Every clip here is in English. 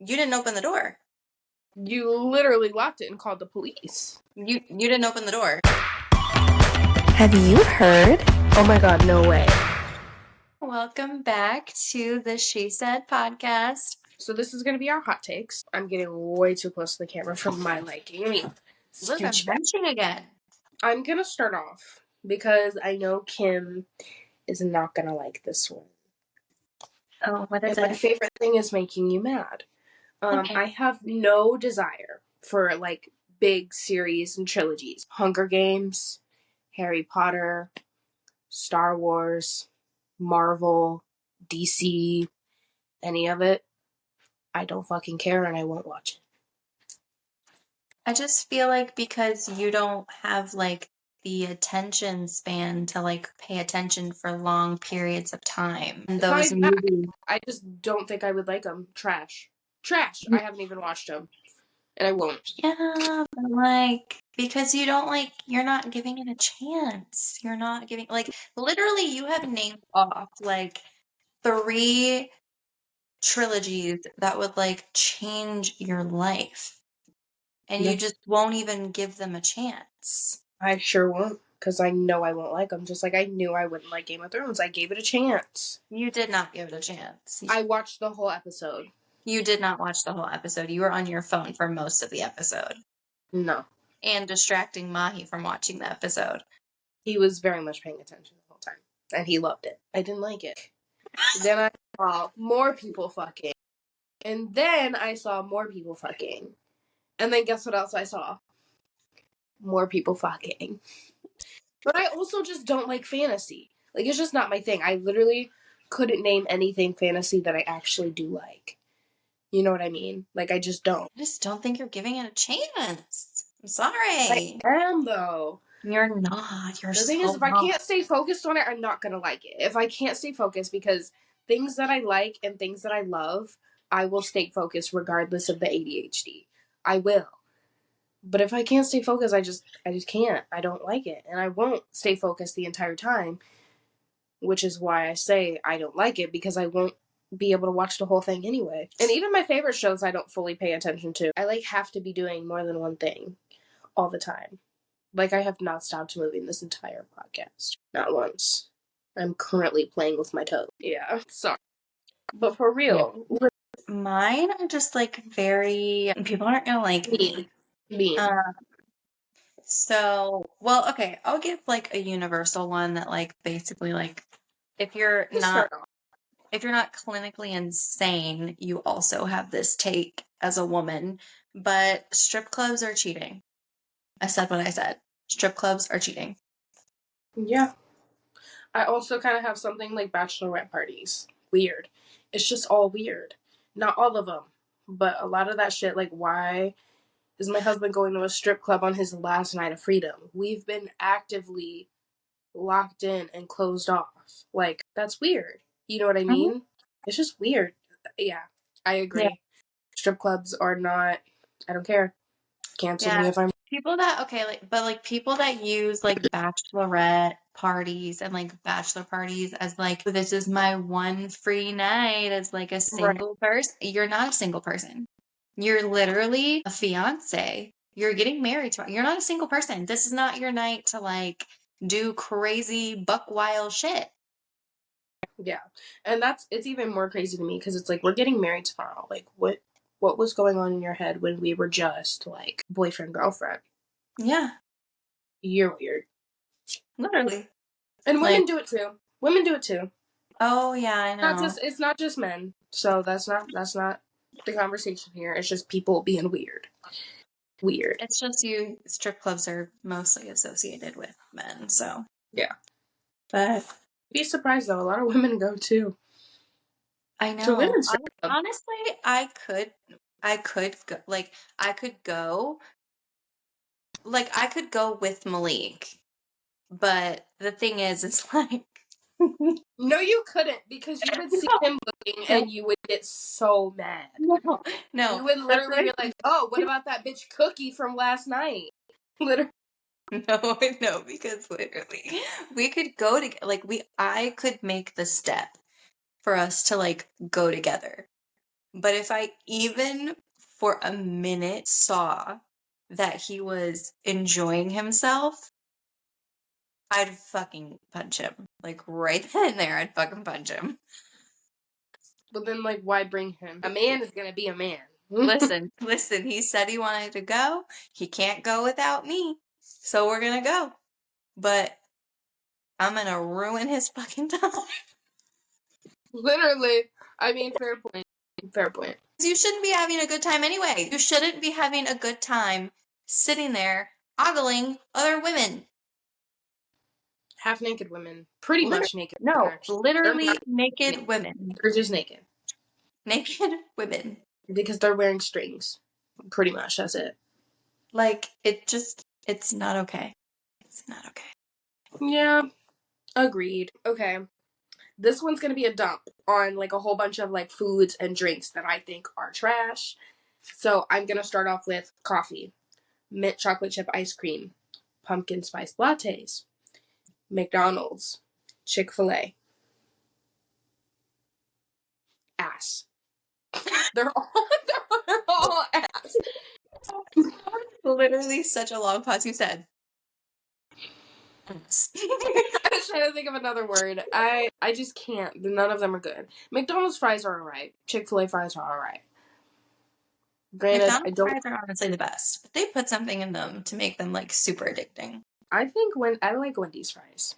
You didn't open the door. You literally locked it and called the police. You didn't open the door. Have you heard? Oh my god, no way. Welcome back to the She Said podcast. So this is going to be our hot takes. I'm getting way too close to the camera for my liking. I mean, Look, I'm benching again. I'm going to start off because I know Kim is not going to like this one. Oh, what is and it? My favorite thing is making you mad. Okay. I have no desire for, like, big series and trilogies. Hunger Games, Harry Potter, Star Wars, Marvel, DC, any of it. I don't fucking care and I won't watch it. I just feel like because you don't have, like, the attention span to, like, pay attention for long periods of time. And those movies... I just don't think I would like them. Trash. I haven't even watched them. And I won't. Yeah, but, like, because you don't, like, you're not giving it a chance. You're not giving, like, literally you have named off, like, 3 trilogies that would, like, change your life. And you just won't even give them a chance. I sure won't, because I know I won't like them. Just like I knew I wouldn't like Game of Thrones. I gave it a chance. You did not give it a chance. I watched the whole episode. You did not watch the whole episode. You were on your phone for most of the episode. No. And distracting Mahi from watching the episode. He was very much paying attention the whole time. And he loved it. I didn't like it. Then I saw more people fucking. And then I saw more people fucking. And then guess what else I saw? More people fucking. But I also just don't like fantasy. Like, it's just not my thing. I literally couldn't name anything fantasy that I actually do like. You know what I mean? Like, I just don't. I just don't think you're giving it a chance. I'm sorry. I am, though. You're not. You're the thing is, if I can't stay focused on it, I'm not going to like it. If I can't stay focused, because things that I like and things that I love, I will stay focused regardless of the ADHD. I will. But if I can't stay focused, I just can't. I don't like it. And I won't stay focused the entire time, which is why I say I don't like it, because I won't be able to watch the whole thing anyway. And even my favorite shows I don't fully pay attention to. I, like, have to be doing more than one thing all the time. Like, I have not stopped moving this entire podcast. Not once. I'm currently playing with my toes. Yeah, sorry. But for real. Yeah. Mine are just, like, very... People aren't gonna like me. So, well, okay, I'll give, like, a universal one that, like, basically, like, if you're not clinically insane, you also have this take as a woman, but strip clubs are cheating. I said what I said. Strip clubs are cheating. Yeah. I also kind of have something like bachelorette parties. Weird. It's just all weird. Not all of them, but a lot of that shit, like, why is my husband going to a strip club on his last night of freedom? We've been actively locked in and closed off. Like, that's weird. You know what I mean? Mm-hmm. It's just weird. Yeah, I agree. Yeah. Strip clubs are not... I don't care. Cancel me if I'm... People that... Okay, like, but, like, people that use, like, bachelorette parties and, like, bachelor parties as, like, this is my one free night as, like, a single person. You're not a single person. You're literally a fiance. You're getting married tomorrow. You're not a single person. This is not your night to, like, do crazy buck wild shit. Yeah. And it's even more crazy to me because it's like, we're getting married tomorrow. Like, what was going on in your head when we were just, like, boyfriend, girlfriend? Yeah. You're weird. Literally. And women do it too. Women do it too. Oh, yeah, I know. It's not just men. So that's not the conversation here. It's just people being weird. Weird. It's just strip clubs are mostly associated with men, so. Yeah. But. Be surprised, though. A lot of women go, too. I know. Honestly, I could go, like, I could go with Malik. But the thing is, it's like. No, you couldn't, because you would see him looking and you would get so mad. No. You would literally be like, oh, what about that bitch Cookie from last night? Literally. No, because literally, we could go together. Like, I could make the step for us to, like, go together. But if I even for a minute saw that he was enjoying himself, I'd fucking punch him. Like right then and there, I'd fucking punch him. But then, like, why bring him? A man is gonna be a man. Listen, he said he wanted to go. He can't go without me. So we're gonna go. But I'm gonna ruin his fucking time. Literally. I mean, fair point. Fair point. You shouldn't be having a good time anyway. You shouldn't be having a good time sitting there ogling other women. Half naked women. Pretty much naked No, women, actually. literally They're naked women. They're just naked. Naked women. Because they're wearing strings. Pretty much, that's it. Like, it's not okay. It's not okay. Yeah, agreed. Okay. This one's gonna be a dump on like a whole bunch of like foods and drinks that I think are trash. So I'm gonna start off with coffee, mint chocolate chip ice cream, pumpkin spice lattes, McDonald's, Chick-fil-A. Ass. They're all ass. Literally such a long pause. You said. I was trying to think of another word. I just can't. None of them are good. McDonald's fries are alright. Chick-fil-A fries are alright. Granted, I McDonald's don't. fries are honestly the best, but they put something in them to make them like super addicting. I think I like Wendy's fries.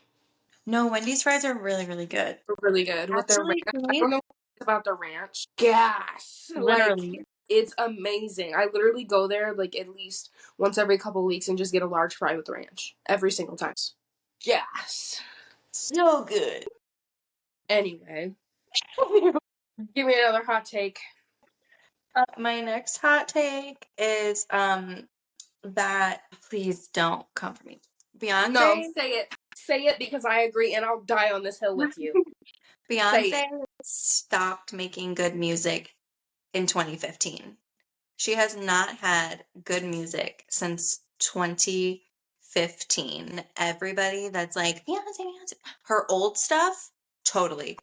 No, Wendy's fries are really, really good. They're really good with their ranch. Actually, I don't know about the ranch. Gas. literally. Like, it's amazing. I literally go there like at least once every couple of weeks and just get a large fry with ranch every single time. Gas. So good. Anyway, give me another hot take. My next hot take is that please don't come for me. Beyonce. No, say it. Say it because I agree and I'll die on this hill with you. Beyonce stopped making good music in 2015. She has not had good music since 2015. Everybody that's like, Beyonce, her old stuff, totally.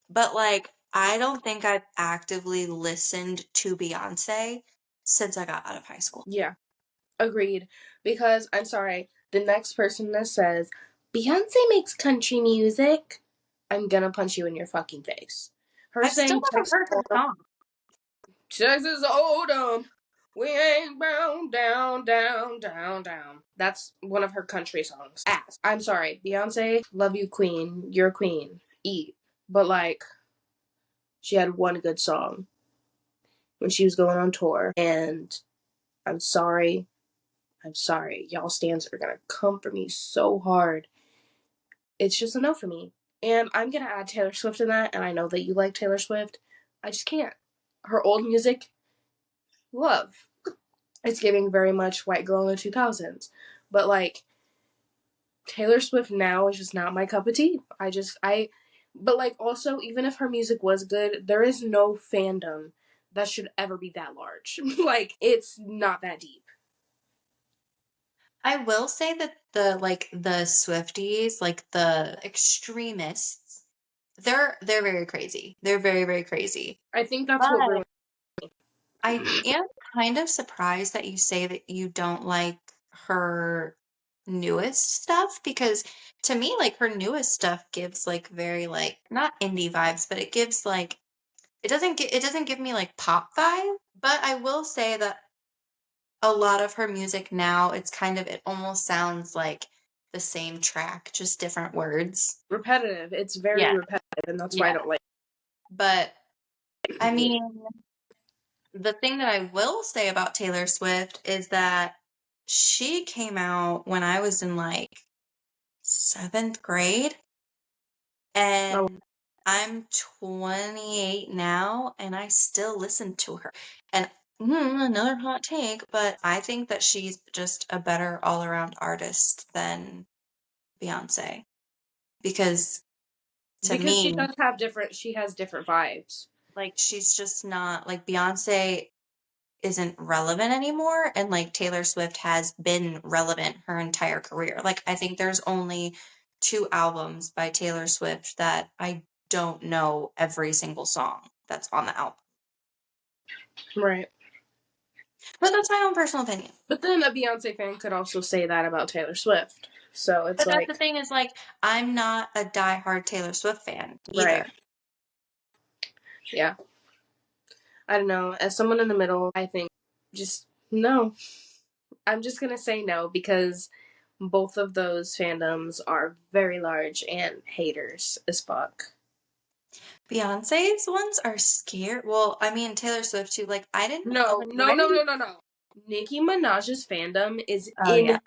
But like, I don't think I've actively listened to Beyonce since I got out of high school. Yeah, agreed. Because I'm sorry, the next person that says Beyonce makes country music, I'm gonna punch you in your fucking face. I've still never heard her song. Texas Hold'em, we ain't bound down, down, down, down. That's one of her country songs. Ass. I'm sorry, Beyonce, love you, queen. You're a queen. Eat. But like, she had one good song when she was going on tour, and I'm sorry. Y'all stands are gonna come for me so hard. It's just a no for me. And I'm gonna add Taylor Swift in that, and I know that you like Taylor Swift. I just can't. Her old music, love. It's giving very much white girl in the 2000s. But like, Taylor Swift now is just not my cup of tea. But like also, even if her music was good, there is no fandom that should ever be that large. Like, it's not that deep. I will say that the Swifties, like the extremists, they're very crazy. They're very, very crazy. I think that's But what ruined. I am kind of surprised that you say that you don't like her newest stuff because to me, like her newest stuff gives like very like not indie vibes, but it gives like it doesn't give me like pop vibe. But I will say that a lot of her music now, it almost sounds like the same track, just different words. Repetitive. It's very Yeah. repetitive, and that's why I don't like it. But I mean, the thing that I will say about Taylor Swift is that she came out when I was in like 7th grade, and I'm 28 now, and I still listen to her. And another hot take, but I think that she's just a better all-around artist than Beyonce. Because to Because me, she has different vibes. like she's just not like Beyonce isn't relevant anymore, and like Taylor Swift has been relevant her entire career. Like I think there's only 2 albums by Taylor Swift that I don't know every single song that's on the album. Right. But that's my own personal opinion. But then a Beyonce fan could also say that about Taylor Swift. So it's But like, that's the thing is, like, I'm not a diehard Taylor Swift fan either. right. Yeah. I don't know. As someone in the middle, I think just no. I'm just going to say no because both of those fandoms are very large and haters as fuck. Beyonce's ones are scary. Well, I mean, Taylor Swift too. Like, I didn't No. already. Nicki Minaj's fandom is Oh, yeah.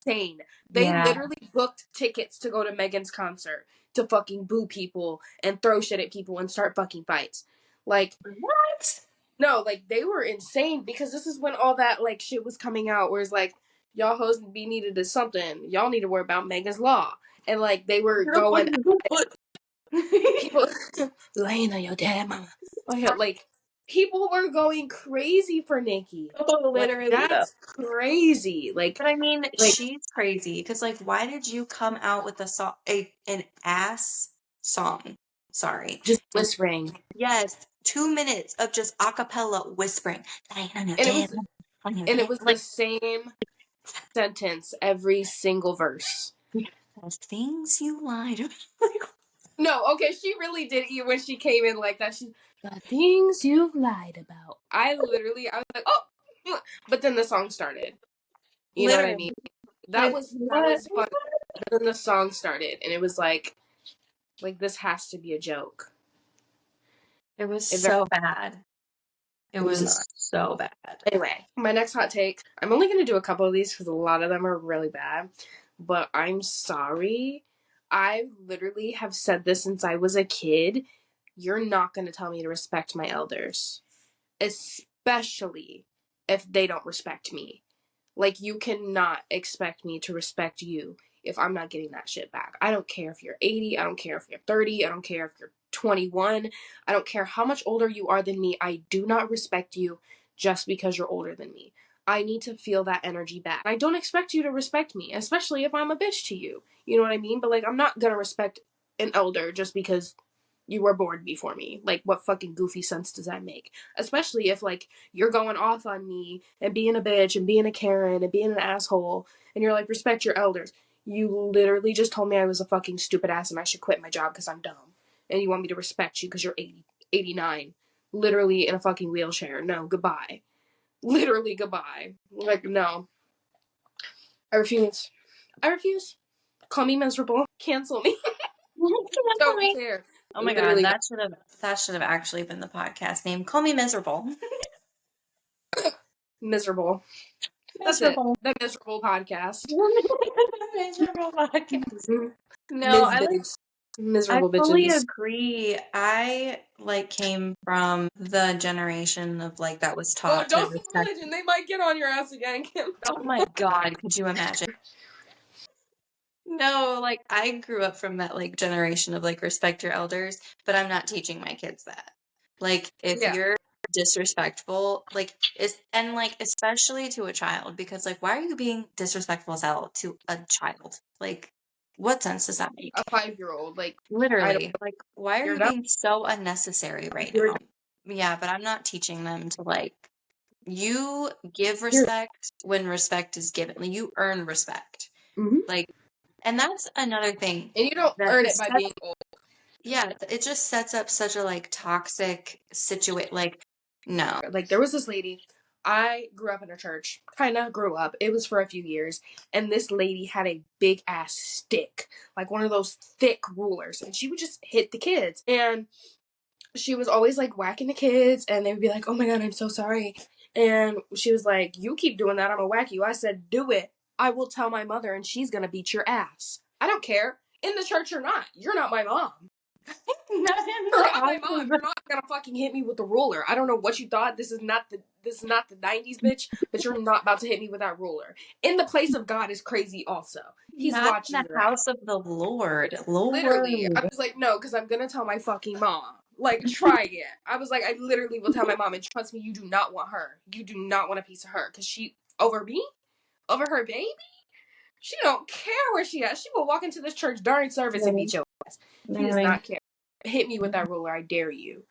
insane. They Yeah. literally booked tickets to go to Megan's concert to fucking boo people and throw shit at people and start fucking fights. Like, What? no, like, they were insane because this is when all that, like, shit was coming out where it's like, y'all hoes be needed to something. Y'all need to worry about Megan's Law. And, like, they were going people laying on your dad, mama. Like, people were going crazy for Nicki. Oh, Like, literally, though. that's crazy. Like, But I mean, like she's crazy because, like, why did you come out with a song, an ass song? Sorry, just whispering. Yes, 2 minutes of just a cappella whispering. And it was like the same sentence every single verse. those things you lied about. Like, No, okay, she really did eat when she came in like that. She's the things you've lied about. I was like, oh, but then the song started. You know what I literally, mean? like That what? was fun. But then the song started, and it was like this has to be a joke. It was so bad. It was not. so bad. Anyway, my next hot take. I'm only going to do a couple of these because a lot of them are really bad. But I'm sorry. I literally have said this since I was a kid. You're not going to tell me to respect my elders, especially if they don't respect me. Like, you cannot expect me to respect you if I'm not getting that shit back. I don't care if you're 80. I don't care if you're 30. I don't care if you're 21. I don't care how much older you are than me. I do not respect you just because you're older than me. I need to feel that energy back. I don't expect you to respect me, especially if I'm a bitch to you. You know what I mean? But, like, I'm not gonna respect an elder just because you were born before me. Like, what fucking goofy sense does that make? Especially if, like, you're going off on me and being a bitch and being a Karen and being an asshole and you're like, respect your elders. You literally just told me I was a fucking stupid ass and I should quit my job because I'm dumb. And you want me to respect you because you're 80, 89, literally in a fucking wheelchair. No, goodbye. Literally goodbye. Like, no. I refuse. Call me miserable. Cancel me. Don't care. Oh my god, that should have actually been the podcast name. Call me miserable. Miserable. That's it. The miserable podcast. Miserable podcast. No, miserable I fully bitches. agree. I like came from the generation of like that was taught to Don't respect. religion. They might get on your ass again, Kim. Oh my god, could you imagine? No, like I grew up from that like generation of like respect your elders, but I'm not teaching my kids that. Like if you're disrespectful, like and like especially to a child, because like why are you being disrespectful as hell to a child? Like what sense does that make? A 5-year-old, like Literally, like why are you're you not. being so unnecessary right now? Yeah, but I'm not teaching them to like you give respect when respect is given. Like, you earn respect. Mm-hmm. Like, and that's another thing. And you don't earn it by being old. Yeah, it just sets up such a like toxic situation. Like, no. Like there was this lady. I grew up in a church. Kinda grew up. It was for a few years. And this lady had a big ass stick. Like one of those thick rulers. And she would just hit the kids. And she was always like whacking the kids. And they would be like, oh my god, I'm so sorry. And she was like, you keep doing that, I'm gonna whack you. I said, do it. I will tell my mother and she's gonna beat your ass. I don't care. In the church or not. You're not my mom. You're not my mom. You're not gonna fucking hit me with the ruler. I don't know what you thought. This is not the 90s, bitch. But you're not about to hit me with that ruler. In the place of God is crazy. Also, he's not watching in the house of the Lord. Literally, I was like, no, because I'm gonna tell my fucking mom. Like, try it. I was like, I literally will tell my mom, and trust me, you do not want her. You do not want a piece of her, because she over me, over her baby. She don't care where she at. She will walk into this church during service and beat your ass. She does not care. Hit me with that ruler, I dare you.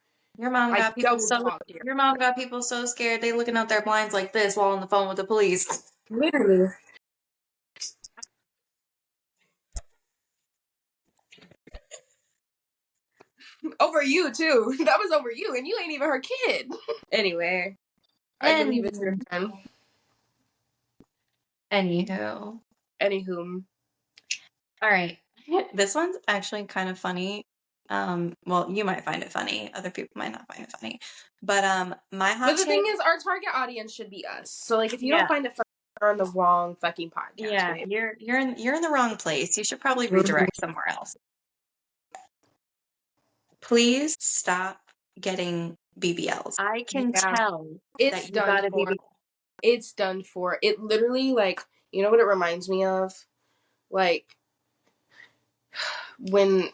Your mom I got people double so dog dare. your mom got people so scared they looking out their blinds like this while on the phone with the police. Literally. Over you, too. That was over you, and you ain't even her kid. Anyway, I believe it's your turn. Anywho. Anywho. All right. This one's actually kind of funny. Well, you might find it funny. Other people might not find it funny. But my hot But the thing take. is, our target audience should be us. So, like, if you Yeah. don't find it funny, you're on the wrong fucking podcast, Yeah, babe. you're in the wrong place. You should probably redirect somewhere else. Please stop getting BBLs. I can tell It's that you done got a for. BBL. It's done for. It literally, like, you know what it reminds me of? Like, when.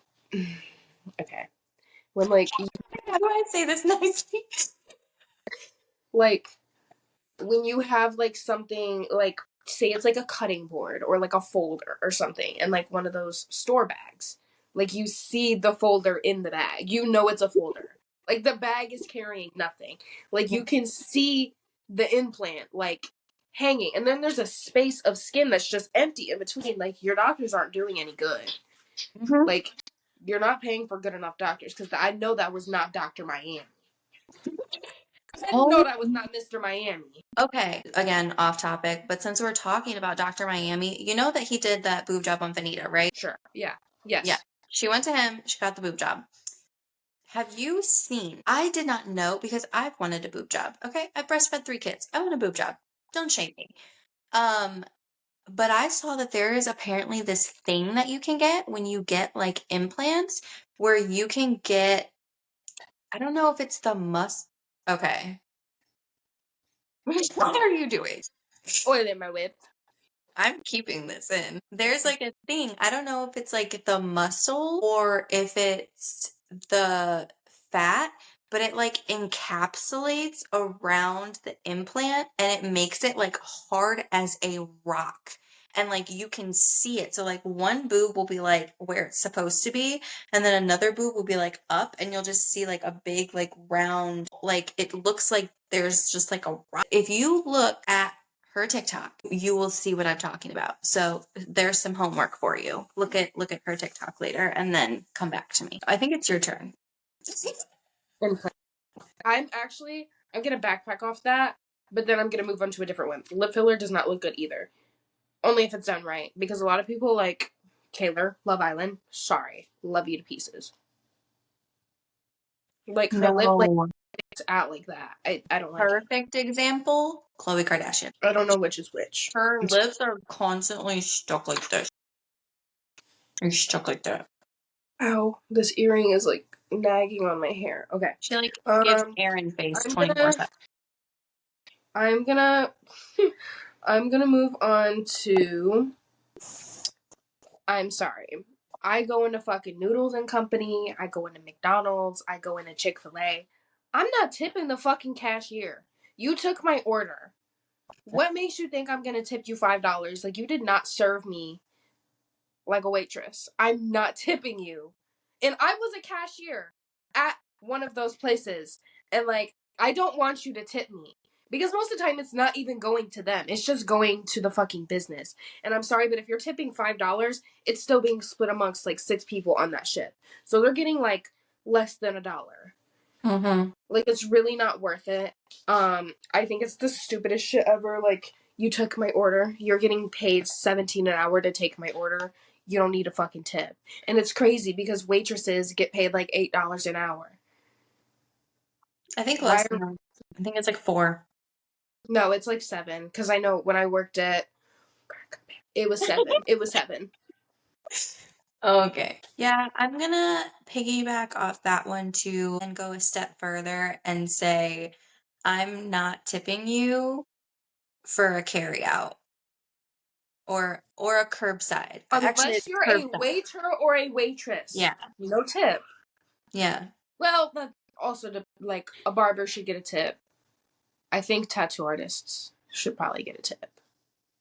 Okay. When, like, How do I say this nicely? like, when you have, like, something, like, say it's like a cutting board or like a folder or something, and like one of those store bags. Like, you see the folder in the bag. You know it's a folder. Like, the bag is carrying nothing. Like, you can see the implant, like, hanging. And then there's a space of skin that's just empty in between. Like, your doctors aren't doing any good. Mm-hmm. Like, you're not paying for good enough doctors. Because I know that was not Dr. Miami. I know that was not Mr. Miami. Okay, again, off topic, but since we're talking about Dr. Miami, you know that he did that boob job on Vanita, right? Sure. Yeah. Yes. Yeah. She went to him, she got the boob job. Have you seen? I did not know because I've wanted a boob job. Okay, I breastfed 3 kids. I want a boob job. Don't shame me. But I saw that there is apparently this thing that you can get when you get like implants where you can get, I don't know if it's the Okay. What are you doing? Oil in my whip. I'm keeping this in. There's like a thing. I don't know if it's like the muscle or if it's the fat, but it like encapsulates around the implant and it makes it like hard as a rock. And like you can see it. So like one boob will be like where it's supposed to be, and then another boob will be like up, and you'll just see like a big like round, like it looks like there's just like a rock. If you look at her TikTok, you will see what I'm talking about. So there's some homework for you. Look at her TikTok later and then come back to me. I think it's your turn. I'm gonna backpack off that, but then I'm gonna move on to a different one. Lip filler does not look good either. Only if it's done right. Because a lot of people like Taylor, Love Island, sorry. Love you to pieces. Like her lip like it's out like that. I don't like it. Perfect example, Khloe Kardashian. I don't know which is which. Her lips are constantly stuck like this. They're stuck like that. Ow, this earring is like nagging on my hair. Okay. She like gives Aaron face 24/7. I'm gonna move on to I'm sorry. I go into fucking Noodles and Company, I go into McDonald's, I go into Chick-fil-A. I'm not tipping the fucking cashier. You took my order. What makes you think I'm gonna tip you $5? Like, you did not serve me like a waitress. I'm not tipping you. And I was a cashier at one of those places. And like, I don't want you to tip me. Because most of the time it's not even going to them. It's just going to the fucking business. And I'm sorry, but if you're tipping $5, it's still being split amongst like 6 people on that ship. So they're getting like less than $1. Mm-hmm. Like, it's really not worth it. I think it's the stupidest shit ever. Like, you took my order. You're getting paid $17 an hour to take my order. You don't need a fucking tip. And it's crazy because waitresses get paid like $8 an hour. I think less than that. I think it's like 4. No, it's like 7. Because I know when I worked at... It was 7. It was 7. Okay. Yeah, I'm gonna piggyback off that one too and go a step further and say I'm not tipping you for a carry out or a curbside. Actually, Unless it's you're a curbside. waiter or a waitress. Yeah. No tip. Yeah. Well, that also, like, a barber should get a tip. I think tattoo artists should probably get a tip.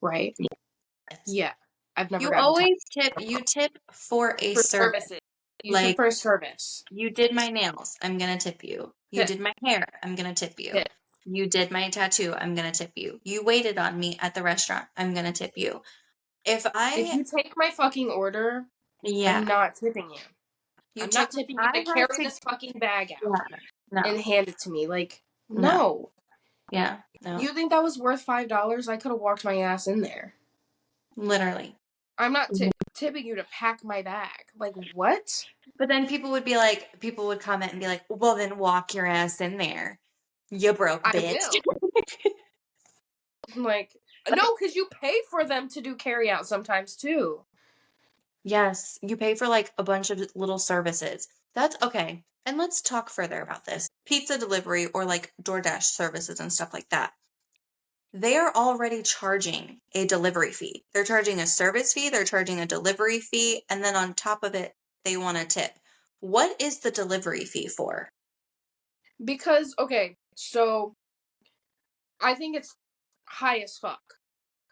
Right? Yes. Yeah. I've never You gotten always tip for a service. services. You tip for a service. You did my nails, I'm gonna tip you. You Tip. did my hair, I'm gonna tip you. Tip. You did my tattoo, I'm gonna tip you. You waited on me at the restaurant, I'm gonna tip you. If you take my fucking order, yeah, I'm not tipping you. I'm not took, tipping you I to had carry to, this fucking bag out yeah, no, and hand it to me. Like, no, no. yeah, no, You think that was worth $5? I could have walked my ass in there. literally. I'm not tipping you to pack my bag. Like, what? But then people would comment and be like, well, then walk your ass in there. You broke I bitch. will. Like, no, because you pay for them to do carry out sometimes too. Yes, you pay for like a bunch of little services. That's okay. And let's talk further about this. Pizza delivery or like DoorDash services and stuff like that. They are already charging a delivery fee. They're charging a service fee, they're charging a delivery fee, and then on top of it, they want a tip. What is the delivery fee for? Because, okay, so I think it's high as fuck.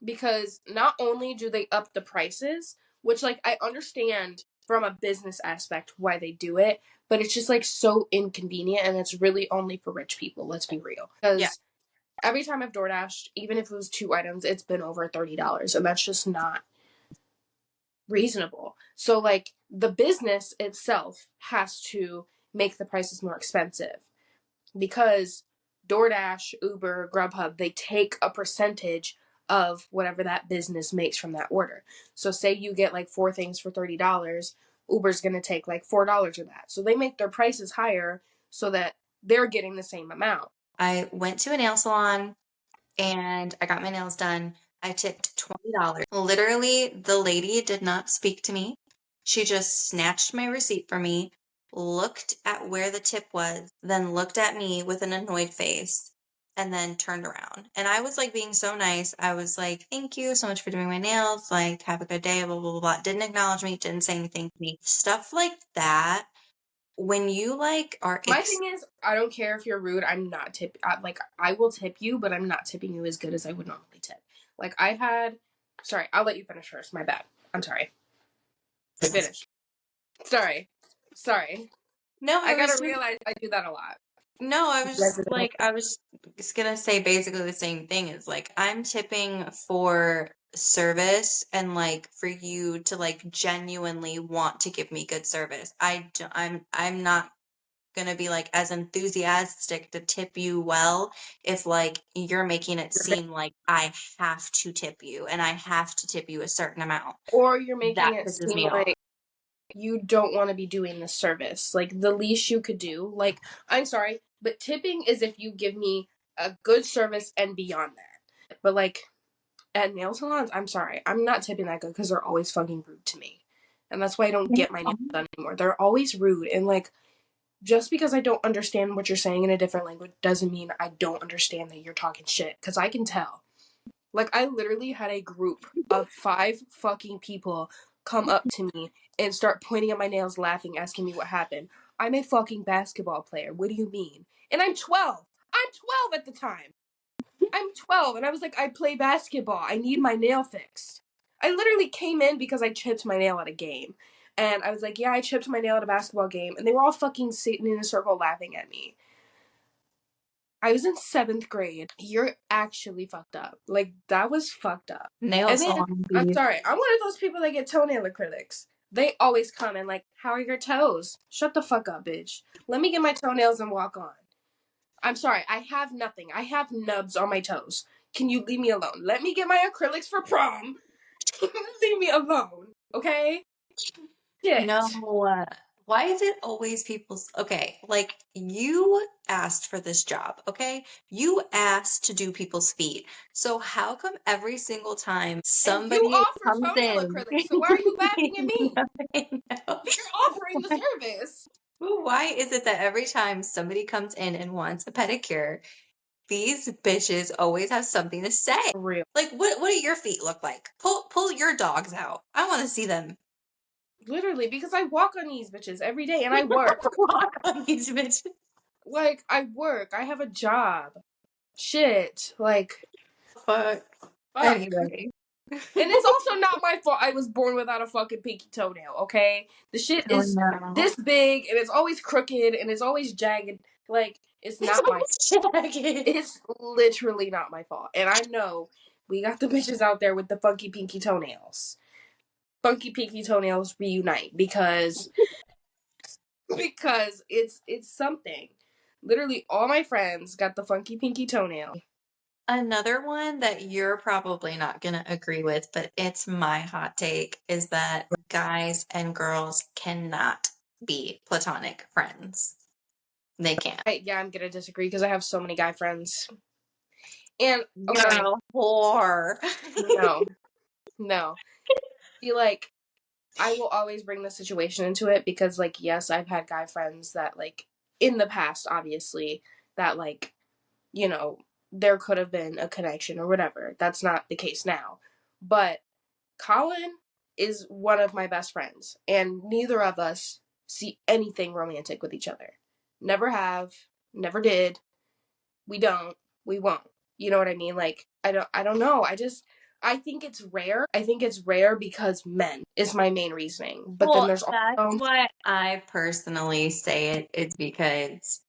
Because not only do they up the prices, which, like, I understand from a business aspect why they do it, but it's just, like, so inconvenient and it's really only for rich people, let's be real. Because every time I've DoorDashed, even if it was 2 items, it's been over $30, and that's just not reasonable. So, like, the business itself has to make the prices more expensive because DoorDash, Uber, Grubhub, they take a percentage of whatever that business makes from that order. So say you get like 4 things for $30, Uber's going to take like $4 of that. So they make their prices higher so that they're getting the same amount. I went to a nail salon and I got my nails done. I tipped $20. Literally, the lady did not speak to me. She just snatched my receipt from me, looked at where the tip was, then looked at me with an annoyed face, and then turned around. And I was like being so nice. I was like, thank you so much for doing my nails. Like, have a good day, blah, blah, blah, blah. Didn't acknowledge me, didn't say anything to me. Stuff like that. When you like are My thing is, I don't care if you're rude. I'm not tip. Like, I will tip you, but I'm not tipping you as good as I would normally tip. Like, I had. Sorry, I'll let you finish first. My bad. I'm sorry. Finish. Sorry. no, I gotta realize I do that a lot. No, I was just Resident. like, I was just gonna say basically the same thing is like, I'm tipping for service and like for you to like genuinely want to give me good service. I'm not gonna be like as enthusiastic to tip you well if like you're making it seem like I have to tip you and I have to tip you a certain amount. Or you're That making it pisses seem me off. like you don't want to be doing this service. Like, the least you could do. Like, I'm sorry, but tipping is if you give me a good service and beyond that. But, like, at nail salons, I'm sorry. I'm not tipping that good because they're always fucking rude to me. And that's why I don't get my nails done anymore. They're always rude. And, like, just because I don't understand what you're saying in a different language doesn't mean I don't understand that you're talking shit. Because I can tell. Like, I literally had a group of 5 fucking people come up to me and start pointing at my nails, laughing, asking me what happened. I'm a fucking basketball player. What do you mean? And I'm 12. I'm 12 at the time. I'm 12, and I was like, I play basketball. I need my nail fixed. I literally came in because I chipped my nail at a game. And I was like, yeah, I chipped my nail at a basketball game. And they were all fucking sitting in a circle laughing at me. I was in 7th grade. You're actually fucked up. Like, that was fucked up. Nail And then, salon I'm beef. sorry, I'm one of those people that get toenail acrylics. They always come in like, how are your toes? Shut the fuck up, bitch. Let me get my toenails and walk on. I'm sorry, I have nothing. I have nubs on my toes. Can you leave me alone? Let me get my acrylics for prom. Leave me alone, okay? Shit. No, why is it always people's okay, like you asked for this job, okay? You asked to do people's feet. So how come every single time And you somebody offer comes toenail in acrylics, so why are you laughing at me? I know. You're offering the service. Why is it that every time somebody comes in and wants a pedicure, these bitches always have something to say? For real. Like what do your feet look like? Pull your dogs out. I want to see them. Literally, because I walk on these bitches every day and I work. Walk on these bitches. Like, I work. I have a job. Shit. Like, Fuck. fuck. Anyway. And it's also not my fault I was born without a fucking pinky toenail, okay? The shit Oh, is no. this big and it's always crooked and it's always jagged. Like, it's not my fault. It's literally not my fault. And I know we got the bitches out there with the funky pinky toenails. Funky pinky toenails reunite because it's something. Literally all my friends got the funky pinky toenail. Another one that you're probably not going to agree with, but it's my hot take, is that guys and girls cannot be platonic friends. They can't. I'm gonna disagree because I have so many guy friends. And You're okay, a whore. no. Feel like I will always bring the situation into it because, like, yes, I've had guy friends that, like, in the past, obviously, that, like, you know, there could have been a connection or whatever. That's not the case now. But Colin is one of my best friends, and neither of us see anything romantic with each other. Never have, never did. We don't, we won't. You know what I mean? Like, I don't know. I think it's rare. I think it's rare because men is my main reasoning. But then Well, there's that's also why I personally say it is because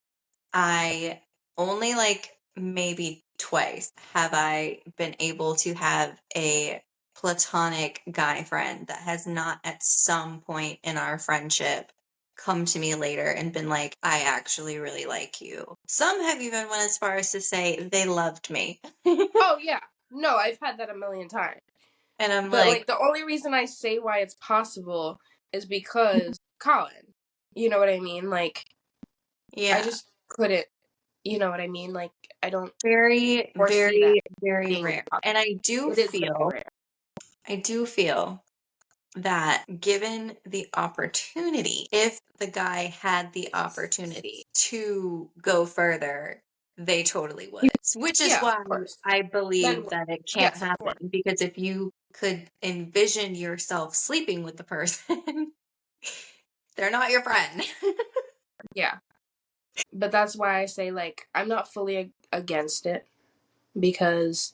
I only like maybe twice have I been able to have a platonic guy friend that has not at some point in our friendship come to me later and been like, I actually really like you. Some have even went as far as to say they loved me. oh yeah. No, I've had that a million times. And I'm But like, like the only reason I say why it's possible is because Colin. You know what I mean? Like I yeah, just couldn't, you know what I mean? Like I don't very, foresee that very, very being rare. And it is very rare. I do feel that given the opportunity, if the guy had the opportunity to go further, they totally would. Which is Yeah, why of course. I Men believe would. that it can't Yes, of happen. course. Because if you could envision yourself sleeping with the person, they're not your friend. Yeah. But that's why I say, like, I'm not fully against it because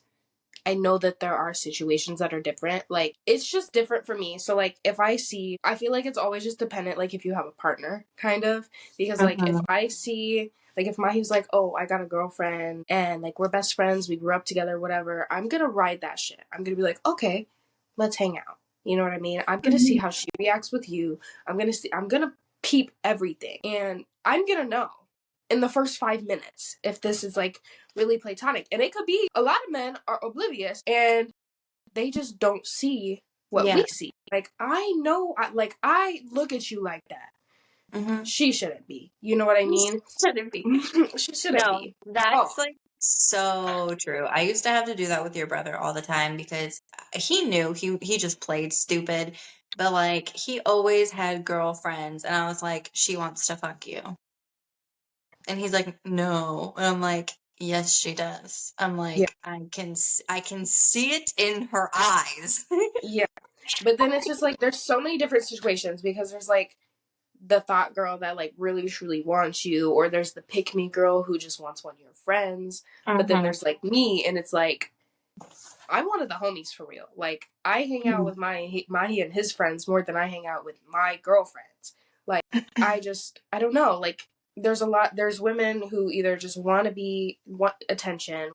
I know that there are situations that are different. Like, it's just different for me. So, like, I feel like it's always just dependent, like, if you have a partner, kind of. Because, like, if Mhm. I see, like, if Mahi's like, oh, I got a girlfriend and, like, we're best friends, we grew up together, whatever, I'm gonna ride that shit. I'm gonna be like, okay, let's hang out. You know what I mean? I'm gonna see how she reacts with you. I'm gonna peep everything. And I'm gonna know in the first 5 minutes if this is like really platonic. And it could be a lot of men are oblivious and they just don't see what Yeah. we see. Like I know, I look at you like that. Mm-hmm. She shouldn't be. You know what I mean? Shouldn't be. She shouldn't No, be. Oh, that's like so true. I used to have to do that with your brother all the time because he knew he just played stupid, but like he always had girlfriends and I was like, she wants to fuck you. And he's like, no. And I'm like, yes, she does. I'm yeah, like, I can see it in her eyes. yeah. But then it's just like there's so many different situations because there's like the thought girl that like really truly wants you, or there's the pick me girl who just wants one of your friends. But then Mhm. there's like me, and it's like I'm one of the homies for real. Like I hang out with Mahi and his friends more than I hang out with my girlfriends. Like I don't know. Like there's women who either just want attention,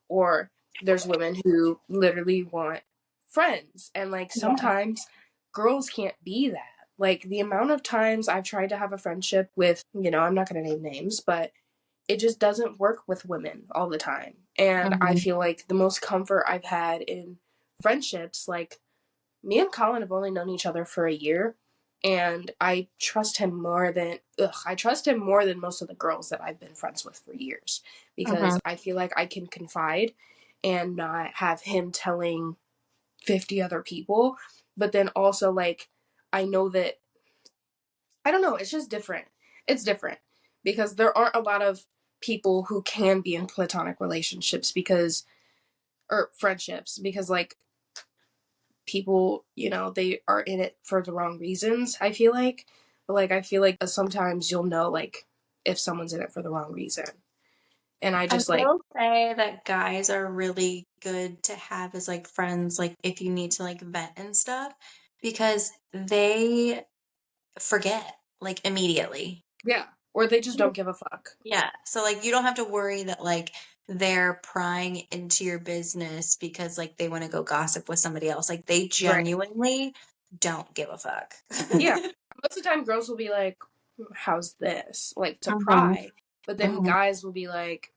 or there's women who literally want friends. And like Yeah. sometimes girls can't be that. Like the amount of times I've tried to have a friendship with, I'm not going to name names, but it just doesn't work with women all the time. And I Mhm. feel like the most comfort I've had in friendships, like me and Colin have only known each other for a year, and I trust him more than most of the girls that I've been friends with for years because Mhm. I feel like I can confide and not have him telling 50 other people. But then also like I know that I don't know, it's just different. It's different because there aren't a lot of people who can be in platonic relationships or friendships because like people, they are in it for the wrong reasons, I feel like. But like I feel like sometimes you'll know like if someone's in it for the wrong reason. And I I just like, will say that guys are really good to have as like friends, like if you need to like vent and stuff, because they forget like immediately. yeah. Or they just don't give a fuck. Yeah. So like you don't have to worry that like they're prying into your business because like they want to go gossip with somebody else. Like they Right. genuinely don't give a fuck. Yeah. Most of the time, girls will be like, how's this? Like to Mhm, pry. But then mhm. guys will be like,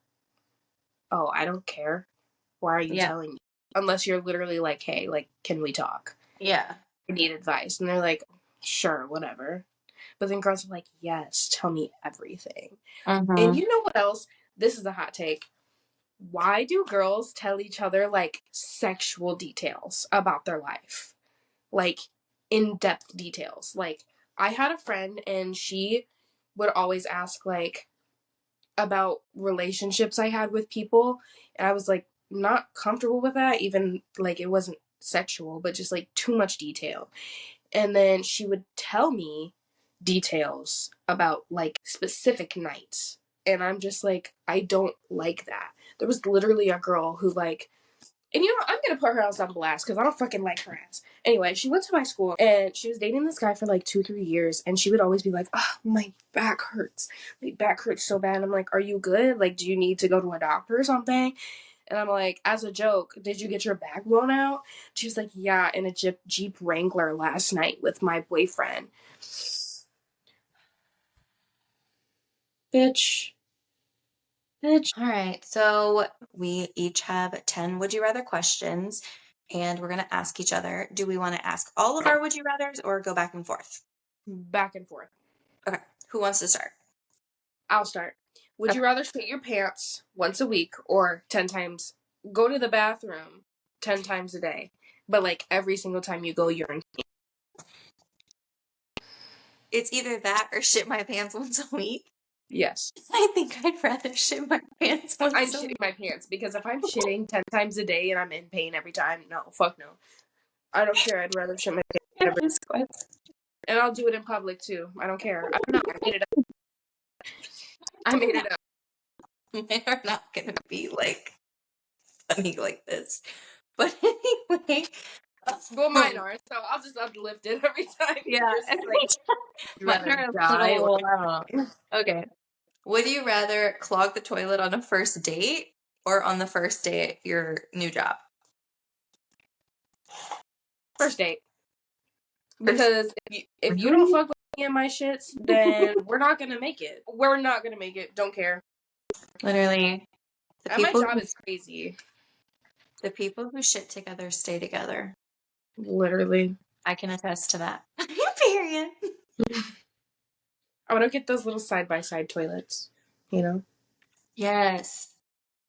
oh, I don't care. Why are you Yeah. telling me? Unless you're literally like, hey, like, can we talk? Yeah. I need advice. And they're like, sure, whatever. But then girls are like, yes, tell me everything. And Mhm. you know what else? This is a hot take. Why do girls tell each other like sexual details about their life? Like in-depth details. Like I had a friend and she would always ask like about relationships I had with people, and I was like not comfortable with that, even like it wasn't sexual, but just like too much detail. And then she would tell me details about like specific nights. And I'm just like, I don't like that. There was literally a girl who like, and you know, I'm gonna put her else on blast because I don't fucking like her ass. Anyway, she went to my school and she was dating this guy for like 2-3 years, and she would always be like, "Oh, my back hurts. My back hurts so bad." And I'm like, "Are you good? Like, do you need to go to a doctor or something?" And I'm like, as a joke, "Did you get your back blown out?" She was like, "Yeah, in a Jeep Wrangler last night with my boyfriend." Bitch, bitch. All right. So we each have 10 would you rather questions, and we're going to ask each other. Do we want to ask all of our would you rathers or go back and forth? Back and forth. Okay. Who wants to start? I'll start. Would Okay. you rather shit your pants once a week or 10 times, go to the bathroom 10 times a day, but like every single time you go, you're in. It's either that or shit my pants once a week. Yes. I think I'd rather shit my pants I'm once a shitting week. my pants because if I'm shitting 10 times a day and I'm in pain every time, no, fuck no. I don't care. I'd rather shit my pants every. This question. And I'll do it in public too. I don't care. I don't know. I made it up. I made it up. They are not going to be like funny like this. But anyway, Well, mine are, so I'll just uplift it every time. yeah. Yours is like, you'd Mine rather are a die or. little, I don't know. Okay. Would you rather clog the toilet on a first date or on the first day at your new job? First date. First, Because if you don't really? fuck with me and my shits, then we're not gonna make it. We're not gonna make it. Don't care. Literally, the And my people job who is crazy. the people who shit together stay together. Literally. I can attest to that. Period. I want to get those little side by side toilets. You know. Yes.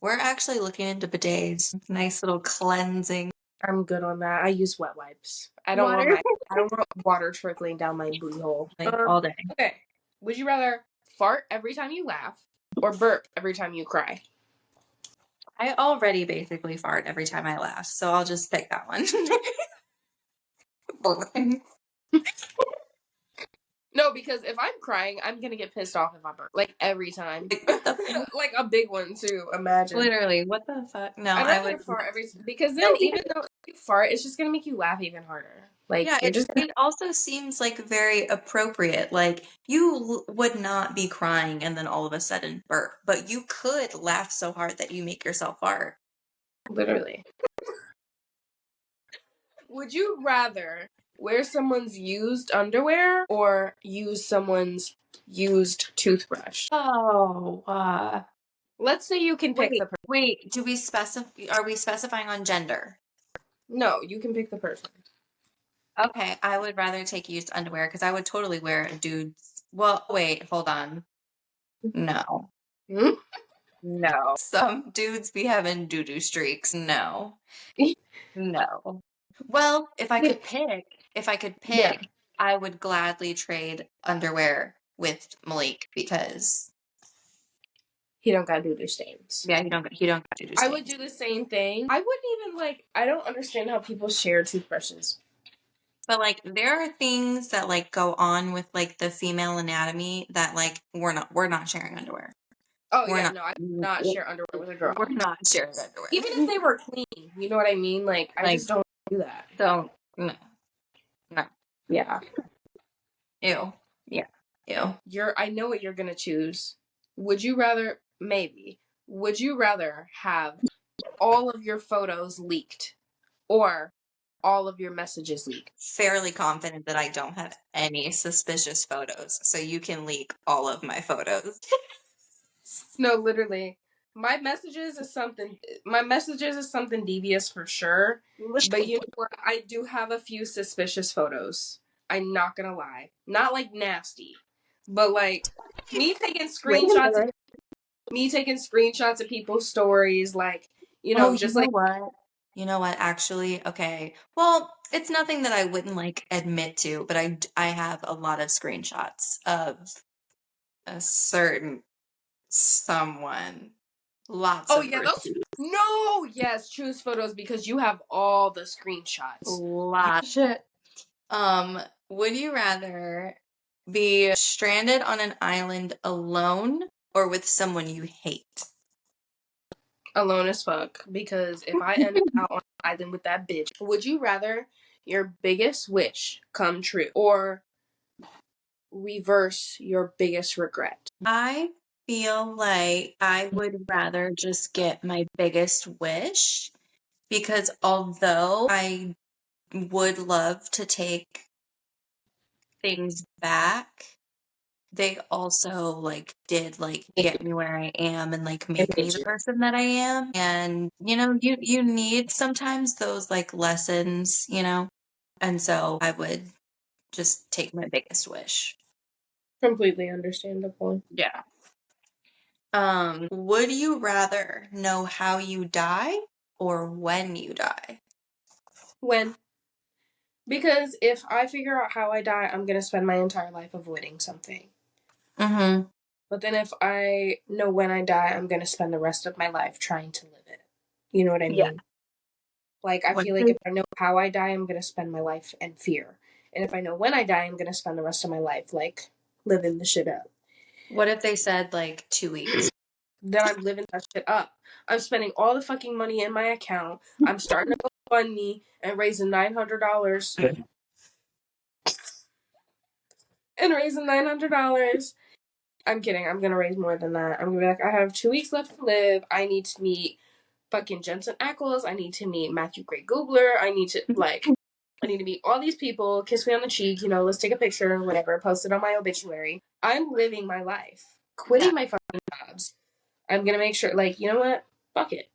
We're actually looking into bidets. Nice little cleansing I'm good on that. I use wet wipes. I don't want water my. I don't want water trickling down my booty hole. like all day. Okay. Would you rather fart every time you laugh or burp every time you cry? I already basically fart every time I laugh, so I'll just pick that one. No, because if I'm crying, I'm gonna get pissed off if I burp. Like every time. Like, what the fuck? Like a big one too. Imagine. Literally, what the fuck? No, I'd I rather would. fart every because then No, even though you fart, it's just gonna make you laugh even harder. Like yeah, you're just it also seems like very appropriate. Like you would not be crying and then all of a sudden burp, but you could laugh so hard that you make yourself fart. literally. Would you rather wear someone's used underwear or use someone's used toothbrush? Oh, Let's say you can pick wait, the person. wait. Do we Are we specifying on gender? No, you can pick the person. Okay, I would rather take used underwear because I would totally wear a dude's. Well, wait, hold on. No, Hmm? no. Some dudes be having doo-doo streaks. No, no. Well, if I could Yeah, pick, I would gladly trade underwear with Malik because he don't got doo-doo stains. yeah, he don't got doo-doo I would stains. do the same thing. I wouldn't even like. I don't understand how people share toothbrushes. But like there are things that like go on with like the female anatomy that like we're not sharing underwear. Oh We're yeah, not. no, I would not share underwear with a girl. We're not sharing underwear. Even if they were clean, you know what I mean? Like, I Like, just don't do that. don't. No. No. Yeah. Ew. Yeah. Ew. I know what you're gonna choose. Would you rather have all of your photos leaked or all of your messages leaked? Fairly confident that I don't have any suspicious photos, so you can leak all of my photos. No, literally. My messages is something devious for sure. But you know what? I do have a few suspicious photos. I'm not gonna lie. Not like nasty. But like me taking screenshots of people's stories, like, Oh, just like, you know what? Actually, okay. Well, it's nothing that I wouldn't like admit to, but I have a lot of screenshots of a certain someone. Lots oh of yeah, those no, yes, choose photos because you have all the screenshots. Shit. Would you rather be stranded on an island alone or with someone you hate? Alone as fuck. Because if I end out on an island with that bitch, would you rather your biggest wish come true or reverse your biggest regret? I feel like I would rather just get my biggest wish because although I would love to take things back, they also like did like get me where I am and like make me the person that I am. And you need sometimes those like lessons, And so I would just take my biggest wish. Completely understandable. Yeah. Would you rather know how you die or when you die? When? Because if I figure out how I die, I'm gonna spend my entire life avoiding something. Mm-hmm. But then if I know when I die, I'm gonna spend the rest of my life trying to live it. You know what I Yeah. mean? Like, I What feel if like they, if I know how I die, I'm gonna spend my life in fear. And if I know when I die, I'm gonna spend the rest of my life, like, living the shit up. what if they said like 2 weeks? Then I'm living that shit up. I'm spending all the fucking money in my account. I'm starting to go fund me and raising $900. And raising $900. I'm kidding. I'm gonna raise more than that. I'm gonna be like, I have 2 weeks left to live. I need to meet fucking Jensen Ackles. I need to meet Matthew Gray Goobler. I need to meet all these people, kiss me on the cheek, let's take a picture, whatever, post it on my obituary. I'm living my life. Quitting my fucking jobs. I'm gonna make sure, like, you know what? Fuck it.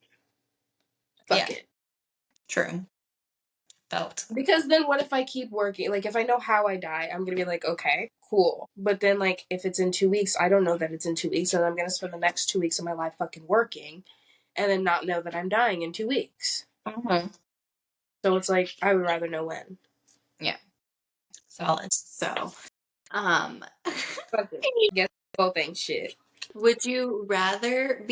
Fuck it. True. Felt. Because then what if I keep working? Like, if I know how I die, I'm gonna be like, okay, cool. But then, like, if it's in 2 weeks, I don't know that it's in 2 weeks, and I'm gonna spend the next 2 weeks of my life fucking working, and then not know that I'm dying in 2 weeks. Mm-hmm. So it's like, I would rather know when. Yeah. Solid. So, um, Fuck it. Guess the whole thing shit. would you rather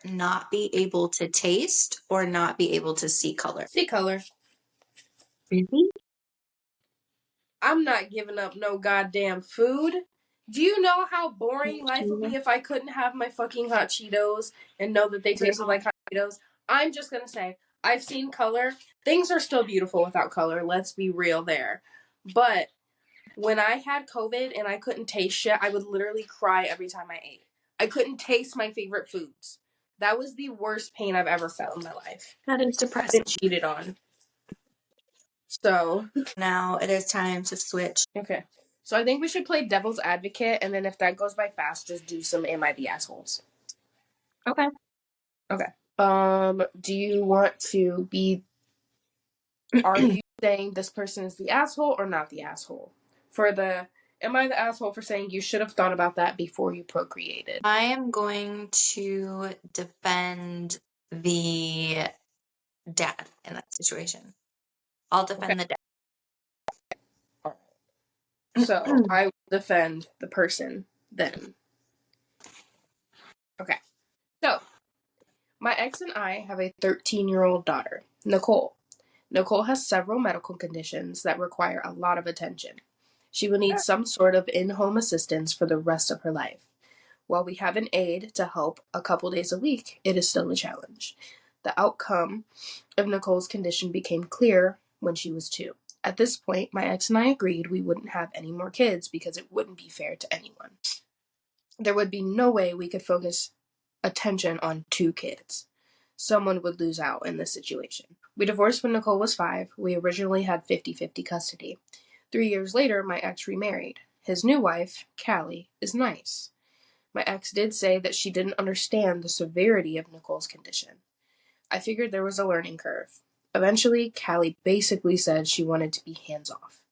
not be able to taste or not be able to see color? See color. Really? I'm not giving up no goddamn food. Do you know how boring life would be if I couldn't have my fucking hot Cheetos and know that they tasted like hot Cheetos? I'm just gonna say, I've seen color. Things are still beautiful without color. Let's be real there. But when I had COVID and I couldn't taste shit, I would literally cry every time I ate. I couldn't taste my favorite foods. That was the worst pain I've ever felt in my life. That is I've depressing. been cheated on. So Now it is time to switch. okay. So I think we should play devil's advocate, and then if that goes by fast, just do some Am I the Assholes? Okay. Okay. Do you want to be, are you saying this person is the asshole or not the asshole? Am I the asshole for saying you should have thought about that before you procreated? I am going to defend the dad in that situation. I'll defend the dad. All right. So I will defend the person then. Okay. So my ex and I have a 13-year-old daughter, Nicole. Nicole has several medical conditions that require a lot of attention. She will need some sort of in-home assistance for the rest of her life. While we have an aide to help a couple days a week, it is still a challenge. The outcome of Nicole's condition became clear when she was 2. At this point, my ex and I agreed we wouldn't have any more kids because it wouldn't be fair to anyone. There would be no way we could focus attention on 2 kids. Someone would lose out in this situation. We divorced when Nicole was 5. We originally had 50-50 custody. 3 years later, my ex remarried. His new wife, Callie, is nice. My ex did say that she didn't understand the severity of Nicole's condition. I figured there was a learning curve. Eventually, Callie basically said she wanted to be hands-off,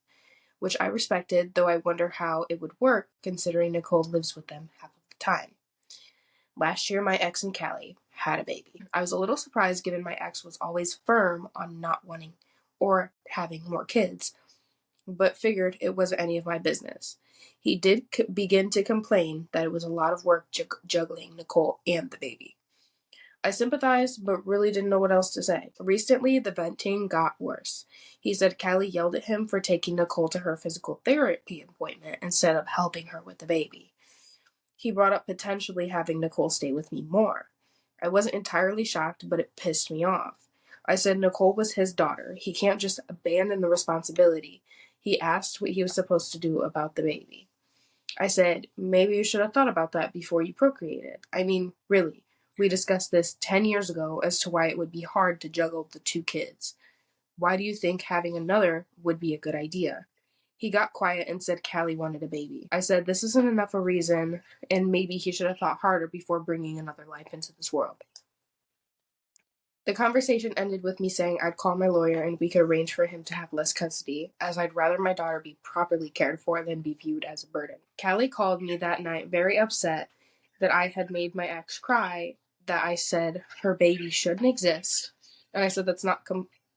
which I respected, though I wonder how it would work considering Nicole lives with them half of the time. Last year, my ex and Callie had a baby. I was a little surprised given my ex was always firm on not wanting or having more kids, but figured it wasn't any of my business. He did begin to complain that it was a lot of work juggling Nicole and the baby. I sympathized, but really didn't know what else to say. Recently, the venting got worse. He said Callie yelled at him for taking Nicole to her physical therapy appointment instead of helping her with the baby. He brought up potentially having Nicole stay with me more. I wasn't entirely shocked, but it pissed me off. I said Nicole was his daughter. He can't just abandon the responsibility. He asked what he was supposed to do about the baby. I said, maybe you should have thought about that before you procreated. I mean, really. We discussed this 10 years ago as to why it would be hard to juggle the 2 kids. Why do you think having another would be a good idea? He got quiet and said Callie wanted a baby. I said this isn't enough a reason, and maybe he should have thought harder before bringing another life into this world. The conversation ended with me saying I'd call my lawyer and we could arrange for him to have less custody, as I'd rather my daughter be properly cared for than be viewed as a burden. Callie called me that night very upset that I had made my ex cry, that I said her baby shouldn't exist, and I said that's not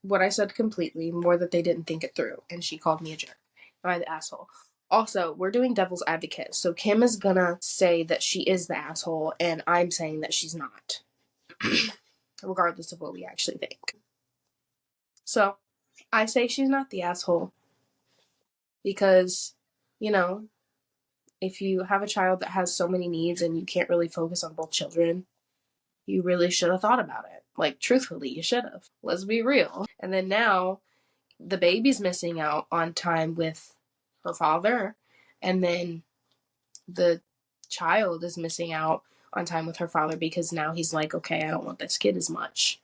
what I said completely, more that they didn't think it through, and she called me a jerk. Am I the asshole? Also, we're doing devil's advocate, so Kim is gonna say that she is the asshole, and I'm saying that she's not. Regardless of what we actually think. So, I say she's not the asshole because, if you have a child that has so many needs and you can't really focus on both children, you really should have thought about it. Like, truthfully, you should have. Let's be real. And then now, the baby's missing out on time with her father, and then the child is missing out on time with her father because now he's like, okay, I don't want this kid as much.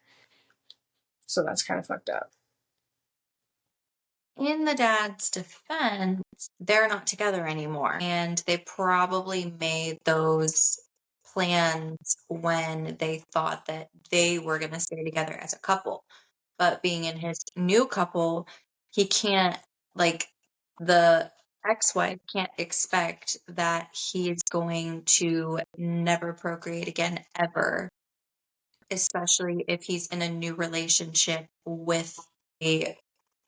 So that's kind of fucked up. In the dad's defense, they're not together anymore. And they probably made those plans when they thought that they were going to stay together as a couple. But being in his new couple, he can't, like, the ex-wife can't expect that he's going to never procreate again, ever, especially if he's in a new relationship with a